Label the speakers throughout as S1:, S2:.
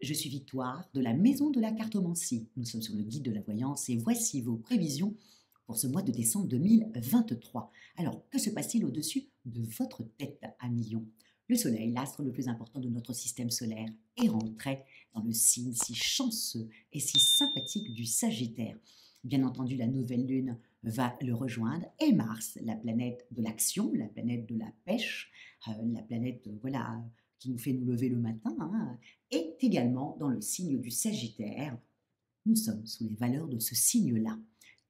S1: Je suis Victoire de la Maison de la Cartomancie. Nous sommes sur le guide de la voyance et voici vos prévisions pour ce mois de décembre 2023. Alors, que se passe-t-il au-dessus de votre tête à million? Le Soleil, l'astre le plus important de notre système solaire, est rentré dans le signe si chanceux et si sympathique du Sagittaire. Bien entendu, la nouvelle lune va le rejoindre et Mars, la planète de l'action, la planète de la pêche, la planète voilà qui nous fait nous lever le matin, hein, est également dans le signe du Sagittaire. Nous sommes sous les valeurs de ce signe-là.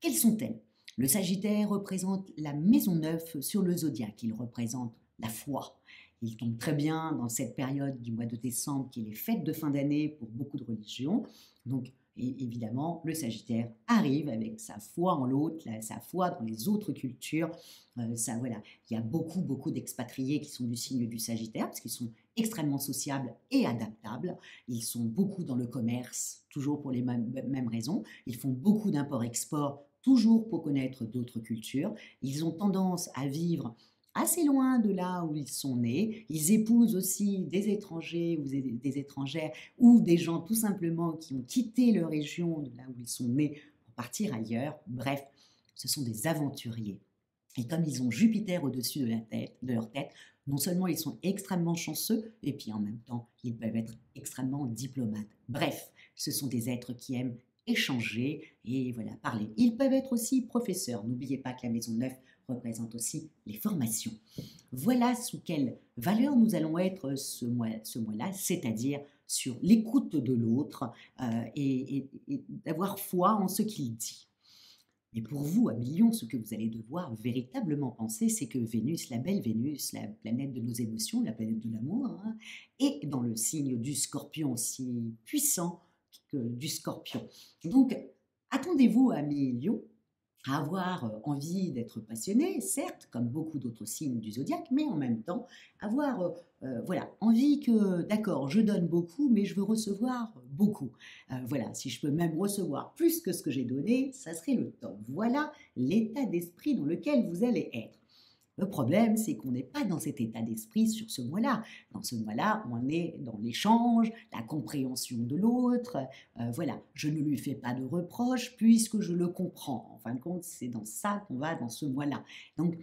S1: Quelles sont-elles? Le Sagittaire représente la maison 9 sur le zodiaque. Il représente la foi. Il tombe très bien dans cette période du mois de décembre qui est les fêtes de fin d'année pour beaucoup de religions. Donc, évidemment, le Sagittaire arrive avec sa foi en l'autre, sa foi dans les autres cultures. Voilà. Il y a beaucoup d'expatriés qui sont du signe du Sagittaire parce qu'ils sont extrêmement sociables et adaptables. Ils sont beaucoup dans le commerce, toujours pour les mêmes raisons. Ils font beaucoup d'import-export, toujours pour connaître d'autres cultures. Ils ont tendance à vivre assez loin de là où ils sont nés. Ils épousent aussi des étrangers ou des étrangères ou des gens tout simplement qui ont quitté leur région de là où ils sont nés pour partir ailleurs. Bref, ce sont des aventuriers. Et comme ils ont Jupiter au-dessus de leur tête, non seulement ils sont extrêmement chanceux, et puis en même temps, ils peuvent être extrêmement diplomates. Bref, ce sont des êtres qui aiment échanger et voilà, parler. Ils peuvent être aussi professeurs. N'oubliez pas que la maison 9 représente aussi les formations. Voilà sous quelle valeur nous allons être ce mois-là, c'est-à-dire sur l'écoute de l'autre et d'avoir foi en ce qu'il dit. Mais pour vous, à millions, ce que vous allez devoir véritablement penser, c'est que Vénus, la belle Vénus, la planète de nos émotions, la planète de l'amour, hein, est dans le signe du Scorpion, si puissant que du Scorpion. Donc, attendez-vous à millions à avoir envie d'être passionné, certes, comme beaucoup d'autres signes du zodiaque, mais en même temps, avoir voilà, envie que, d'accord, je donne beaucoup, mais je veux recevoir beaucoup. Voilà, si je peux même recevoir plus que ce que j'ai donné, ça serait le top. Voilà l'état d'esprit dans lequel vous allez être. Le problème, c'est qu'on n'est pas dans cet état d'esprit sur ce mois-là. Dans ce mois-là, on est dans l'échange, la compréhension de l'autre. Voilà, je ne lui fais pas de reproches puisque je le comprends. En fin de compte, c'est dans ça qu'on va dans ce mois-là. Donc,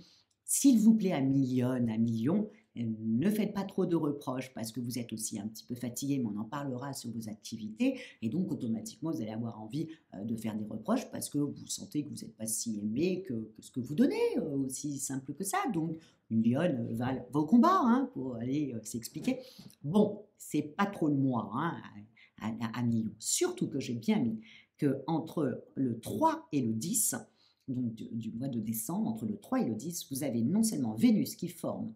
S1: s'il vous plaît, à millions, ne faites pas trop de reproches parce que vous êtes aussi un petit peu fatigué, mais on en parlera sur vos activités. Et donc, automatiquement, vous allez avoir envie de faire des reproches parce que vous sentez que vous n'êtes pas si aimé que ce que vous donnez, aussi simple que ça. Donc, une lionne va au combat hein, pour aller s'expliquer. Bon, c'est pas trop le mois hein, à millions. Surtout que j'ai bien mis que entre le 3 et le 10, donc du mois de décembre, entre le 3 et le 10, vous avez non seulement Vénus qui forme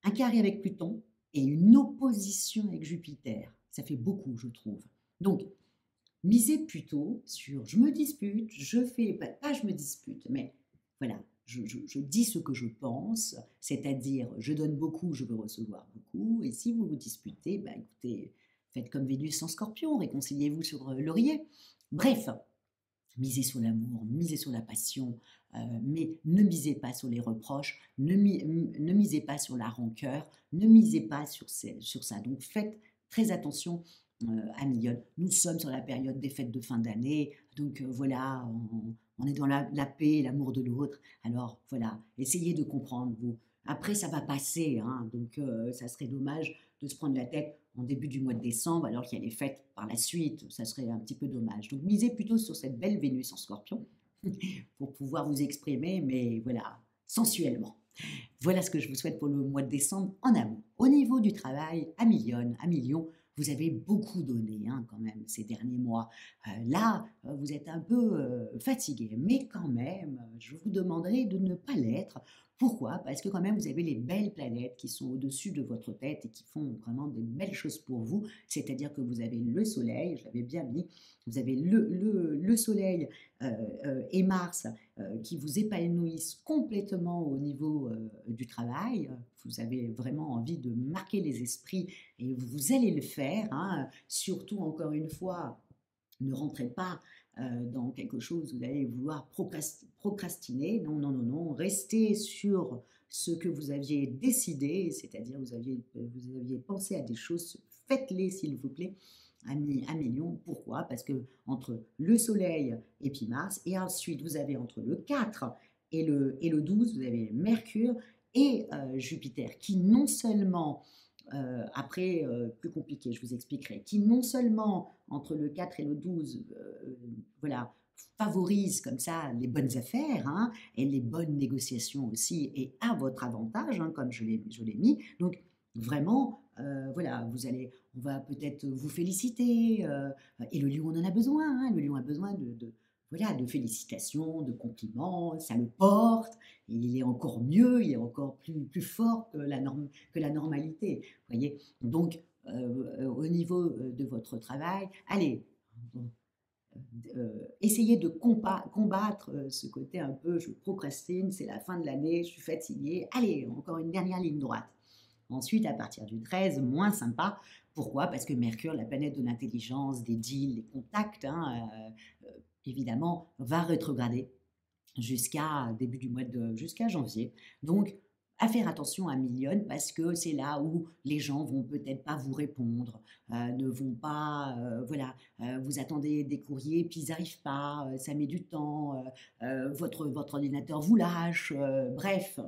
S1: un carré avec Pluton et une opposition avec Jupiter. Ça fait beaucoup, je trouve. Donc, misez plutôt sur je me dispute, je fais, pas je me dispute, mais voilà, je dis ce que je pense, c'est-à-dire je donne beaucoup, je veux recevoir beaucoup, et si vous vous disputez, bah écoutez, faites comme Vénus en Scorpion, réconciliez-vous sur l'oreiller. Bref, misez sur l'amour, misez sur la passion, mais ne misez pas sur les reproches, ne misez pas sur la rancœur, ne misez pas sur ça. Donc faites très attention à Millionne. Nous sommes sur la période des fêtes de fin d'année, donc voilà, on est dans la paix, l'amour de l'autre. Alors voilà, essayez de comprendre vous. Après, ça va passer, hein, donc ça serait dommage de se prendre la tête en début du mois de décembre alors qu'il y a les fêtes par la suite, ça serait un petit peu dommage. Donc misez plutôt sur cette belle Vénus en Scorpion pour pouvoir vous exprimer, mais voilà, sensuellement. Voilà ce que je vous souhaite pour le mois de décembre en amour. Au niveau du travail, à millions, vous avez beaucoup donné hein, quand même ces derniers mois. Là, vous êtes un peu fatigué, mais quand même, je vous demanderai de ne pas l'être. Pourquoi? Parce que quand même, vous avez les belles planètes qui sont au-dessus de votre tête et qui font vraiment des belles choses pour vous. C'est-à-dire que vous avez le Soleil, je l'avais bien mis, vous avez le Soleil et Mars qui vous épanouissent complètement au niveau du travail. Vous avez vraiment envie de marquer les esprits et vous allez le faire. Hein. Surtout, encore une fois, ne rentrez pas dans quelque chose où vous allez vouloir procrastiner. Non, non, non, non. Restez sur ce que vous aviez décidé, c'est-à-dire vous aviez pensé à des choses. Faites-les, s'il vous plaît. à million. Pourquoi? Parce que entre le Soleil et puis Mars, et ensuite vous avez entre le 4 et le 12, vous avez Mercure et Jupiter, qui non seulement, après, plus compliqué, je vous expliquerai, qui non seulement entre le 4 et le 12, voilà, favorise comme ça les bonnes affaires, hein, et les bonnes négociations aussi, et à votre avantage, hein, comme je l'ai mis. Donc vraiment, voilà, on va peut-être vous féliciter, et le lion on en a besoin, hein, le lion a besoin voilà, de félicitations, de compliments, ça le porte, et il est encore mieux, il est encore plus fort que que la normalité, voyez. Donc, au niveau de votre travail, allez, essayez de combattre ce côté un peu, je procrastine, c'est la fin de l'année, je suis fatiguée, allez, encore une dernière ligne droite. Ensuite, à partir du 13, moins sympa. Pourquoi? Parce que Mercure, la planète de l'intelligence, des deals, des contacts, hein, évidemment, va rétrograder jusqu'à début du jusqu'à janvier. Donc, à faire attention à Million parce que c'est là où les gens vont peut-être pas vous répondre, ne vont pas, voilà, vous attendez des courriers puis ils n'arrivent pas, ça met du temps, votre ordinateur vous lâche, bref.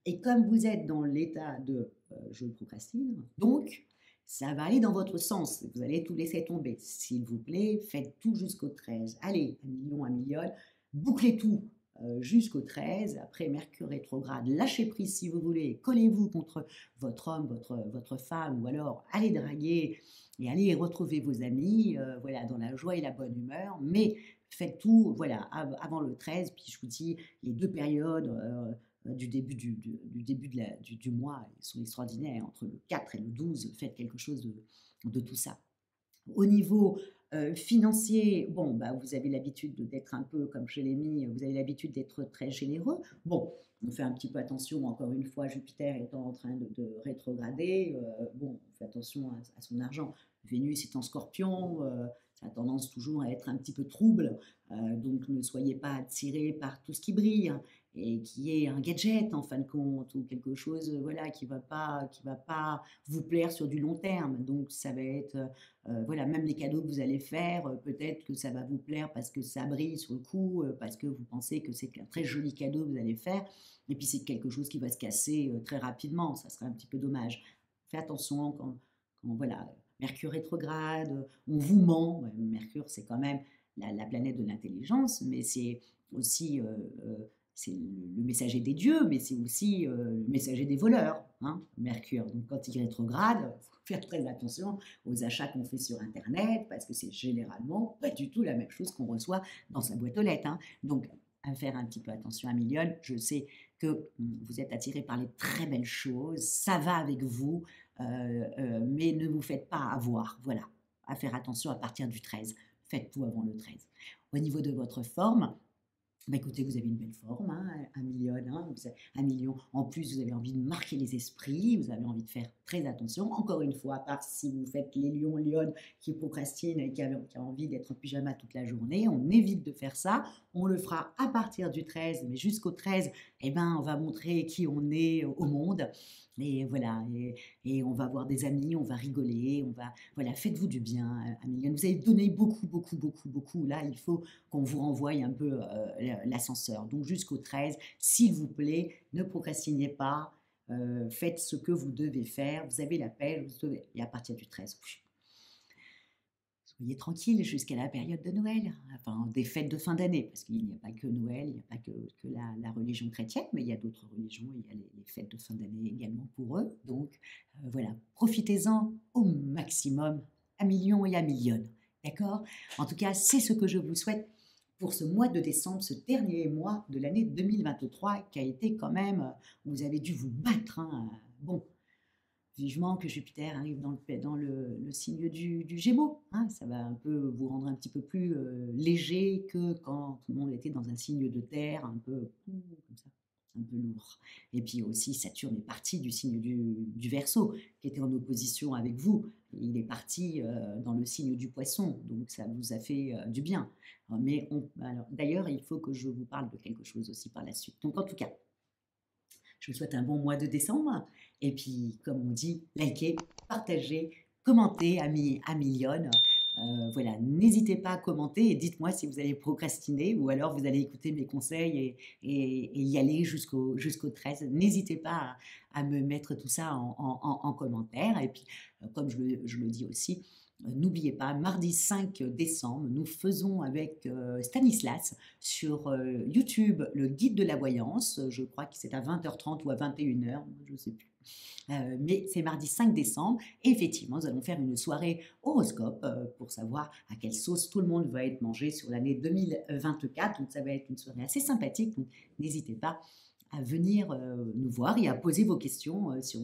S1: Et comme vous êtes dans l'état de je procrastine, donc ça va aller dans votre sens. Vous allez tout laisser tomber. S'il vous plaît, faites tout jusqu'au 13. Allez, un million, bouclez tout jusqu'au 13. Après Mercure rétrograde, lâchez prise si vous voulez. Collez-vous contre votre homme, votre femme, ou alors allez draguer et allez retrouver vos amis, voilà, dans la joie et la bonne humeur. Mais faites tout, voilà, avant le 13. Puis je vous dis, les deux périodes du début du mois sont extraordinaires. Entre le 4 et le 12, faites quelque chose de tout ça. Au niveau financier, bon, bah, vous avez l'habitude d'être un peu, comme je l'ai mis, vous avez l'habitude d'être très généreux. Bon, on fait un petit peu attention, encore une fois, Jupiter étant en train de rétrograder, bon, on fait attention à son argent. Vénus est en scorpion, ça a tendance toujours à être un petit peu trouble, donc ne soyez pas attirés par tout ce qui brille, hein, et qui est un gadget en fin de compte, ou quelque chose voilà, qui va pas vous plaire sur du long terme. Donc ça va être voilà, même les cadeaux que vous allez faire, peut-être que ça va vous plaire parce que ça brille sur le coup, parce que vous pensez que c'est un très joli cadeau que vous allez faire, et puis c'est quelque chose qui va se casser très rapidement, ça serait un petit peu dommage. Faites attention quand voilà, Mercure rétrograde, on vous ment. Ouais, Mercure, c'est quand même la planète de l'intelligence, mais c'est aussi c'est le messager des dieux, mais c'est aussi le messager des voleurs, hein, Mercure. Donc quand il rétrograde, il faut faire très attention aux achats qu'on fait sur Internet, parce que c'est généralement pas du tout la même chose qu'on reçoit dans sa boîte aux lettres, hein. Donc, à faire un petit peu attention à Million. Je sais que vous êtes attiré par les très belles choses, ça va avec vous, mais ne vous faites pas avoir. Voilà, à faire attention à partir du 13. Faites tout avant le 13. Au niveau de votre forme, bah écoutez, vous avez une belle forme, hein, un million, hein, un million. En plus, vous avez envie de marquer les esprits, vous avez envie de faire très attention. Encore une fois, à part si vous faites les lions, lionnes qui procrastinent et qui a envie d'être en pyjama toute la journée, on évite de faire ça. On le fera à partir du 13, mais jusqu'au 13, eh ben, on va montrer qui on est au monde. Et voilà, et on va voir des amis, on va rigoler, voilà, faites-vous du bien, Améliane. Vous avez donné beaucoup, beaucoup, beaucoup, beaucoup. Là, il faut qu'on vous renvoie un peu l'ascenseur. Donc jusqu'au 13, s'il vous plaît, ne procrastinez pas, faites ce que vous devez faire. Vous avez la paix, et à partir du 13, soyez tranquille jusqu'à la période de Noël, enfin des fêtes de fin d'année, parce qu'il n'y a pas que Noël, il n'y a pas que la religion chrétienne, mais il y a d'autres religions, il y a les fêtes de fin d'année également pour eux. Donc voilà, profitez-en au maximum, à million et à millionne. D'accord? En tout cas, c'est ce que je vous souhaite pour ce mois de décembre, ce dernier mois de l'année 2023, qui a été quand même, vous avez dû vous battre, hein. Bon, vivement que Jupiter arrive dans le signe du Gémeaux, hein. Ça va un peu vous rendre un petit peu plus léger que quand tout le monde était dans un signe de terre, un peu comme ça, un peu lourd. Et puis aussi, Saturne est parti du signe du Verseau, qui était en opposition avec vous. Il est parti dans le signe du Poisson, donc ça vous a fait du bien. Mais d'ailleurs, il faut que je vous parle de quelque chose aussi par la suite. Donc en tout cas, je vous souhaite un bon mois de décembre. Et puis, comme on dit, likez, partagez, commentez, amis Lyon. Voilà, n'hésitez pas à commenter et dites-moi si vous allez procrastiner ou alors vous allez écouter mes conseils et y aller jusqu'au 13. N'hésitez pas à me mettre tout ça en commentaire. Et puis, comme je le dis aussi, n'oubliez pas, mardi 5 décembre, nous faisons avec Stanislas sur YouTube le guide de la voyance. Je crois que c'est à 20h30 ou à 21h, je ne sais plus. Mais c'est mardi 5 décembre. Et effectivement, nous allons faire une soirée horoscope pour savoir à quelle sauce tout le monde va être mangé sur l'année 2024. Donc ça va être une soirée assez sympathique. Donc n'hésitez pas à venir nous voir et à poser vos questions sur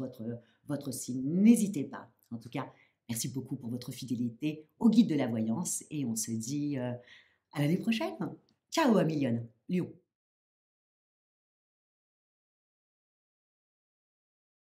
S1: votre signe. N'hésitez pas. En tout cas, merci beaucoup pour votre fidélité au guide de la voyance et on se dit à l'année prochaine. Ciao, Amilion. Lyon.